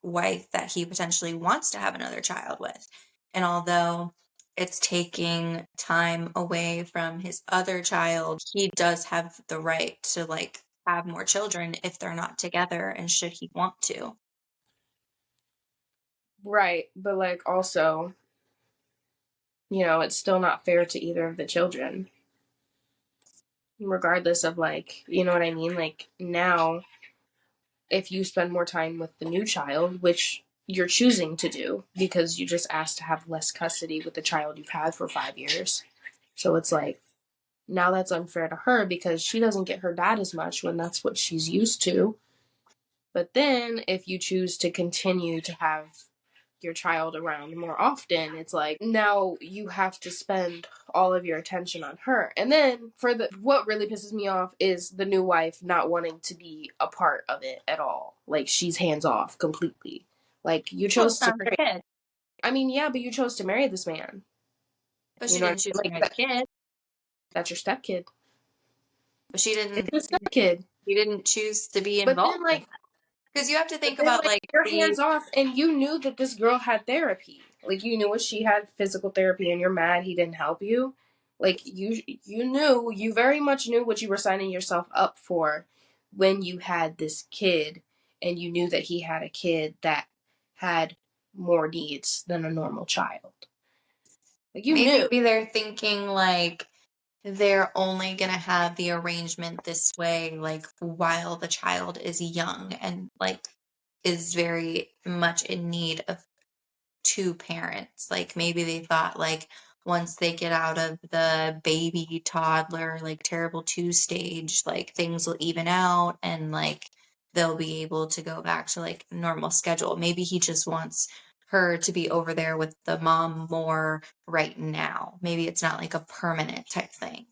wife that he potentially wants to have another child with. And although it's taking time away from his other child, he does have the right to like have more children if they're not together and should he want to. Right, but like also, it's still not fair to either of the children. Regardless of like, you know what I mean? Like now, if you spend more time with the new child, which you're choosing to do because you just asked to have less custody with the child you've had for 5 years. So it's like, now that's unfair to her because she doesn't get her dad as much when that's what she's used to. But then if you choose to continue to have your child around more often, it's like now you have to spend all of your attention on her. And then what really pisses me off is the new wife not wanting to be a part of it at all. Like she's hands off completely. Like you Well, chose it's to not their kid, I mean, yeah, but you chose to marry this man. but You she know didn't what I choose mean? to Like marry the kid. that's your stepkid. But she It's didn't. your stepkid. She didn't choose to be But then involved in like that because you have to But think then, about like, like you're the hands off, and you knew that this girl had therapy. Like, you knew she had physical therapy, and you're mad he didn't help you. Like, you very much knew what you were signing yourself up for when you had this kid, and you knew that he had a kid that had more needs than a normal child. Like, you maybe knew. they're thinking like they're only going to have the arrangement this way, like while the child is young and like is very much in need of two parents. Like maybe they thought like once they get out of the baby toddler, like terrible two stage, like things will even out and like they'll be able to go back to like normal schedule. Maybe he just wants her to be over there with the mom more right now. Maybe it's not like a permanent type thing.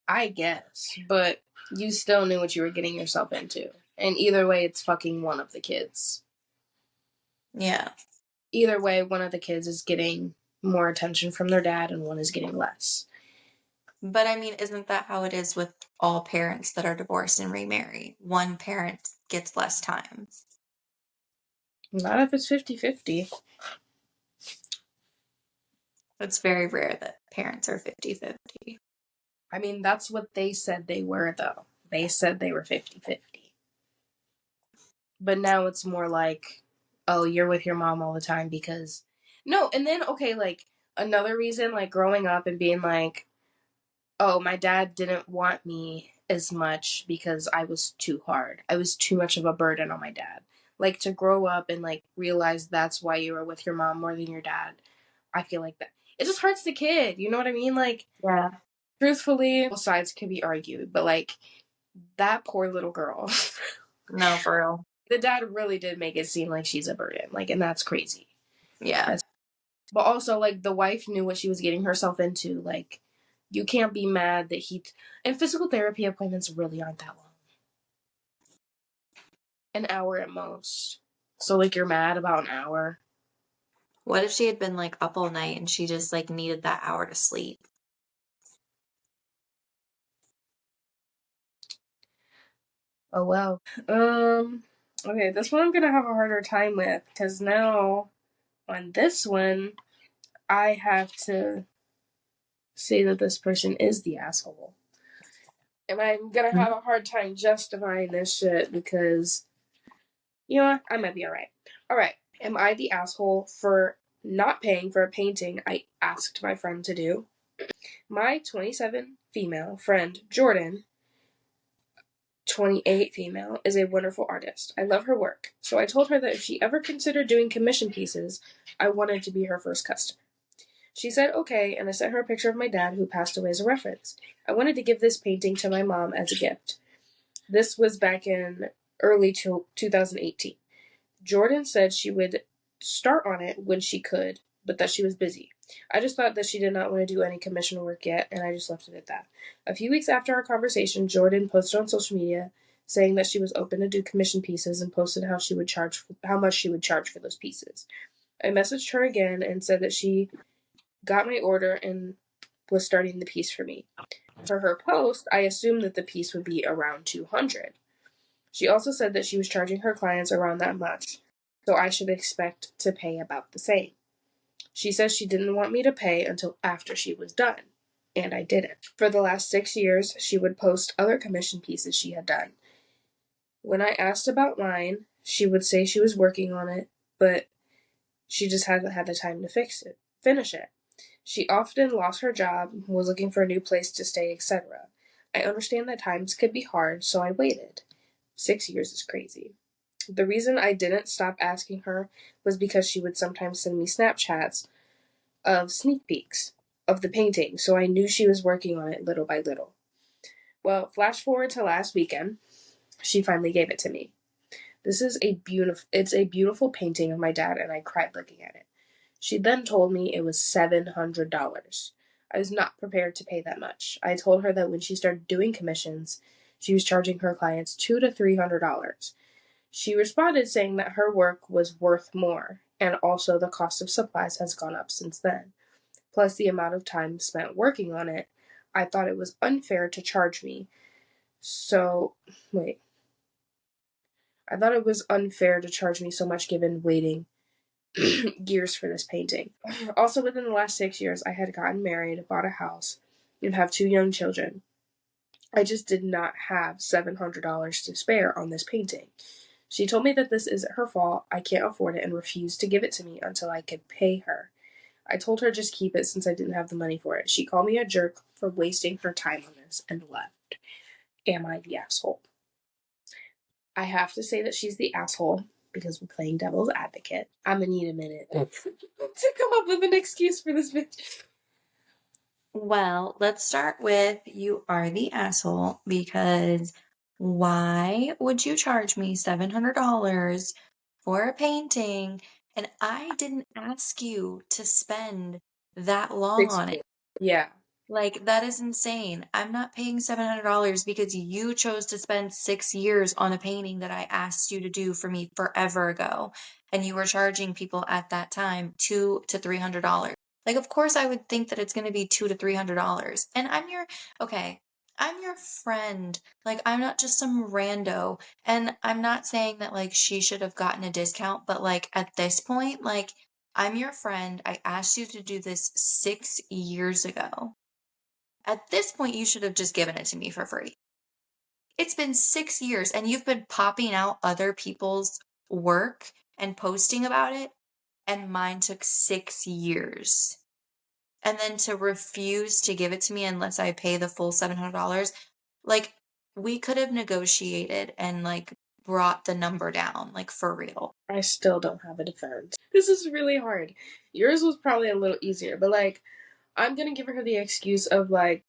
I guess, but you still knew what you were getting yourself into. And either way, it's fucking one of the kids. Yeah. Either way, one of the kids is getting more attention from their dad and one is getting less. But I mean, isn't that how it is with all parents that are divorced and remarry? One parent gets less time. Not if it's 50-50. It's very rare that parents are 50-50. I mean, that's what they said they were, though. They said they were 50-50. But now it's more like, oh, you're with your mom all the time because... No, and then, okay, like, another reason, like, growing up and being like, oh, my dad didn't want me as much because I was too hard. I was too much of a burden on my dad. Like, to grow up and, like, realize that's why you were with your mom more than your dad. I feel like that. It just hurts the kid, you know what I mean? Like, Yeah. truthfully, both sides can be argued, but, like, that poor little girl. No, for real. The dad really did make it seem like she's a burden, like, and that's crazy. Yeah. But also, like, the wife knew what she was getting herself into. Like, you can't be mad that he... And physical therapy appointments really aren't that long. An hour at most. So, like, you're mad about an hour. What if she had been like up all night and she just like needed that hour to sleep? Oh, well. Okay, this one I'm gonna have a harder time with, because now, on this one, I have to say that this person is the asshole. And I'm gonna have a hard time justifying this shit because, you know what, I might be alright. Alright, am I the asshole for not paying for a painting I asked my friend to do? My 27 female friend, Jordan, 28 female, is a wonderful artist. I love her work. So I told her that if she ever considered doing commission pieces, I wanted to be her first customer. She said okay, and I sent her a picture of my dad who passed away as a reference. I wanted to give this painting to my mom as a gift. This was back in early 2018. Jordan said she would start on it when she could, but that she was busy. I just thought that she did not want to do any commission work yet, and I just left it at that. A few weeks after our conversation, Jordan posted on social media saying that she was open to do commission pieces and posted how much she would charge for those pieces. I messaged her again and said that she got my order and was starting the piece for me. For her post, I assumed that the piece would be around $200. She also said that she was charging her clients around that much, so I should expect to pay about the same. She says she didn't want me to pay until after she was done, and I didn't. For the last 6 years, she would post other commission pieces she had done. When I asked about mine, she would say she was working on it, but she just hadn't had the time to finish it. She often lost her job, was looking for a new place to stay, etc. I understand that times could be hard, so I waited. 6 years is crazy. The reason I didn't stop asking her was because she would sometimes send me Snapchats of sneak peeks of the painting, so I knew she was working on it little by little. Well, flash forward to last weekend, she finally gave it to me. It's a beautiful painting of my dad, and I cried looking at it. She then told me it was $700. I was not prepared to pay that much. I told her that when she started doing commissions, she was charging her clients $200 to $300. She responded saying that her work was worth more, and also the cost of supplies has gone up since then. Plus the amount of time spent working on it, I thought it was unfair to charge me. I thought it was unfair to charge me so much given waiting years for this painting. Also, within the last 6 years, I had gotten married, bought a house, and have 2 young children. I just did not have $700 to spare on this painting. She told me that this isn't her fault, I can't afford it, and refused to give it to me until I could pay her. I told her just keep it since I didn't have the money for it. She called me a jerk for wasting her time on this and left. Am I the asshole? I have to say that she's the asshole because we're playing devil's advocate. I'm gonna need a minute to come up with an excuse for this bitch. Well, let's start with you are the asshole because why would you charge me $700 for a painting and I didn't ask you to spend that long 6 on it? years. Yeah. Like, that is insane. I'm not paying $700 because you chose to spend 6 years on a painting that I asked you to do for me forever ago, and you were charging people at that time $200 to $300. Like, of course, I would think that it's gonna be $200 to $300, and I'm your friend. Like, I'm not just some rando, and I'm not saying that, like, she should have gotten a discount, but, like, at this point, like, I'm your friend. I asked you to do this 6 years ago. At this point, you should have just given it to me for free. It's been 6 years and you've been popping out other people's work and posting about it, and mine took 6 years. And then to refuse to give it to me unless I pay the full $700, like, we could have negotiated and, like, brought the number down, like, for real. I still don't have a defense. This is really hard. Yours was probably a little easier, but like, I'm gonna give her the excuse of like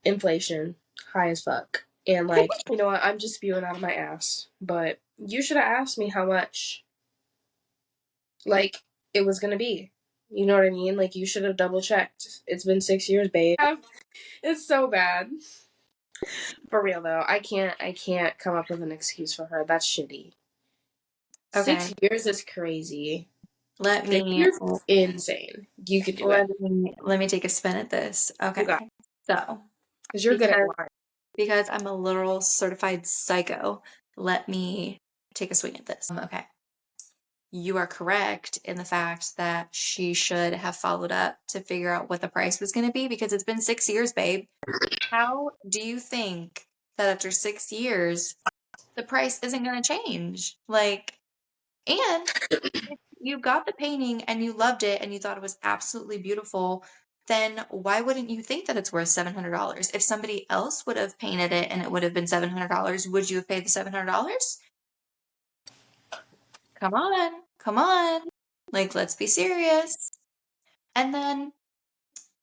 inflation, high as fuck. And like, you know what, I'm just spewing out of my ass. But you should have asked me how much like it was gonna be. You know what I mean? Like you should have double checked. It's been 6 years, babe. It's so bad. For real though, I can't come up with an excuse for her. That's shitty. Okay. 6 years is crazy. Let 6 me years is insane. You could do it. let me take a spin at this. You Okay. got So, because you're good at because lying. because I'm a literal certified psycho, let me take a swing at this. Okay. You are correct in the fact that she should have followed up to figure out what the price was going to be because it's been 6 years, babe. How do you think that after 6 years, the price isn't going to change? Like, and if you got the painting and you loved it and you thought it was absolutely beautiful, then why wouldn't you think that it's worth $700? If somebody else would have painted it and it would have been $700, would you have paid the $700? Come on, come on. Like, let's be serious. And then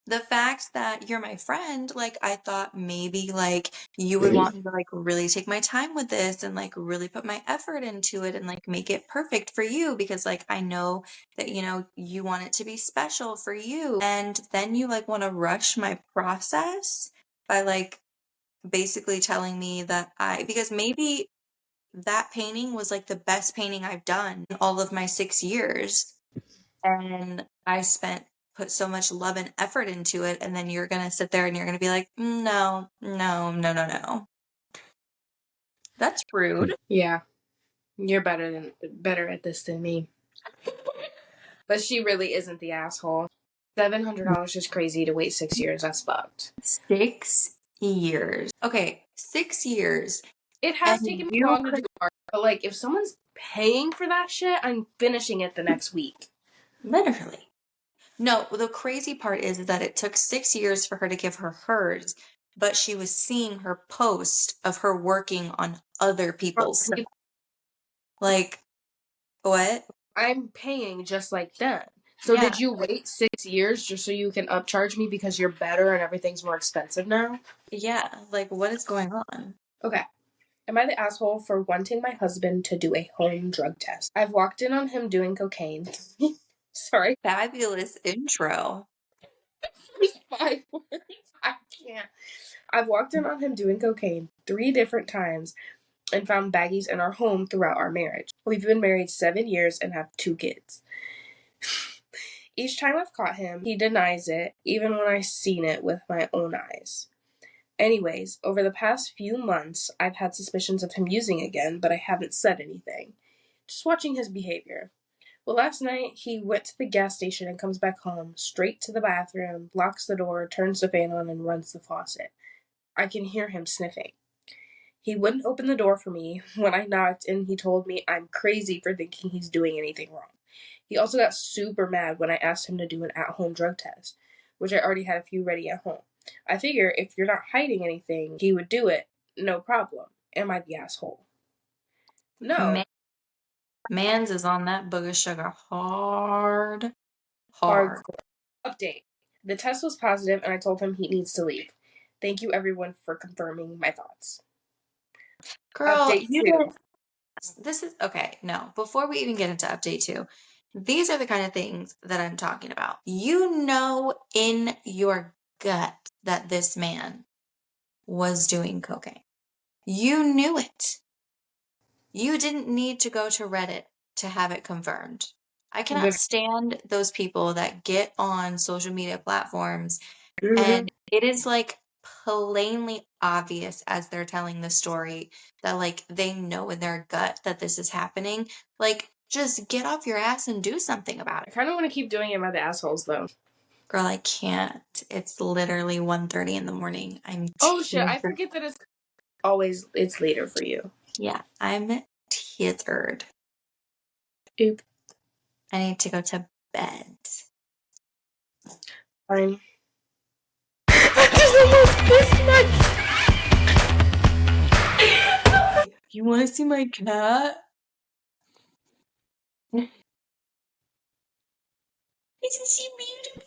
the fact that you're my friend, like, I thought maybe, like, you would want me to, like, really take my time with this and, like, really put my effort into it and, like, make it perfect for you because, like, I know that, you want it to be special for you. And then you, like, want to rush my process by, like, basically telling me that because maybe that painting was, like, the best painting I've done in all of my 6 years. And I put so much love and effort into it, and then you're gonna sit there and you're gonna be like, "No, no, no, no, no." That's rude. Yeah, you're better at this than me. But she really isn't the asshole. $700 is crazy to wait 6 years. That's fucked. 6 years. Okay, 6 years, It has and taken me you long to could do art, but like if someone's paying for that shit, I'm finishing it the next week. literally. No, the crazy part is that it took 6 years for her to give her hers, but she was seeing her post of her working on other people's stuff. Like, what? I'm paying just like them. So Yeah. did you wait 6 years just so you can upcharge me because you're better and everything's more expensive now? Yeah, like, what is going on? Okay. Am I the asshole for wanting my husband to do a home drug test? I've walked in on him doing cocaine. Sorry. Fabulous intro. 5 words. I can't. I've walked in on him doing cocaine 3 different times and found baggies in our home throughout our marriage. We've been married 7 years and have 2 kids. Each time I've caught him, he denies it, even when I've seen it with my own eyes. Anyways, over the past few months, I've had suspicions of him using again, but I haven't said anything. Just watching his behavior. Well, last night, he went to the gas station and comes back home, straight to the bathroom, locks the door, turns the fan on, and runs the faucet. I can hear him sniffing. He wouldn't open the door for me when I knocked, and he told me I'm crazy for thinking he's doing anything wrong. He also got super mad when I asked him to do an at-home drug test, which I already had a few ready at home. I figure if you're not hiding anything, he would do it. No problem. Am I the asshole? No. Mans is on that booger sugar hard. Hardcore. Update. The test was positive and I told him he needs to leave. Thank you everyone for confirming my thoughts. Girl, Update 2. This is okay. No, before we even get into update 2, these are the kind of things that I'm talking about. You know, in your gut that this man was doing cocaine. You knew it. You didn't need to go to Reddit to have it confirmed. I cannot stand those people that get on social media platforms and it is like plainly obvious as they're telling the story that like they know in their gut that this is happening. Like, just get off your ass and do something about I it. kind of want to keep doing Am I the Assholes though. Girl, I can't. It's literally 1:30 in the morning. I'm Oh shit, I tethered. forget that it's later for you. Yeah, I'm tethered. Oop. I need to go to bed. Fine. You want to see my cat? Isn't she beautiful?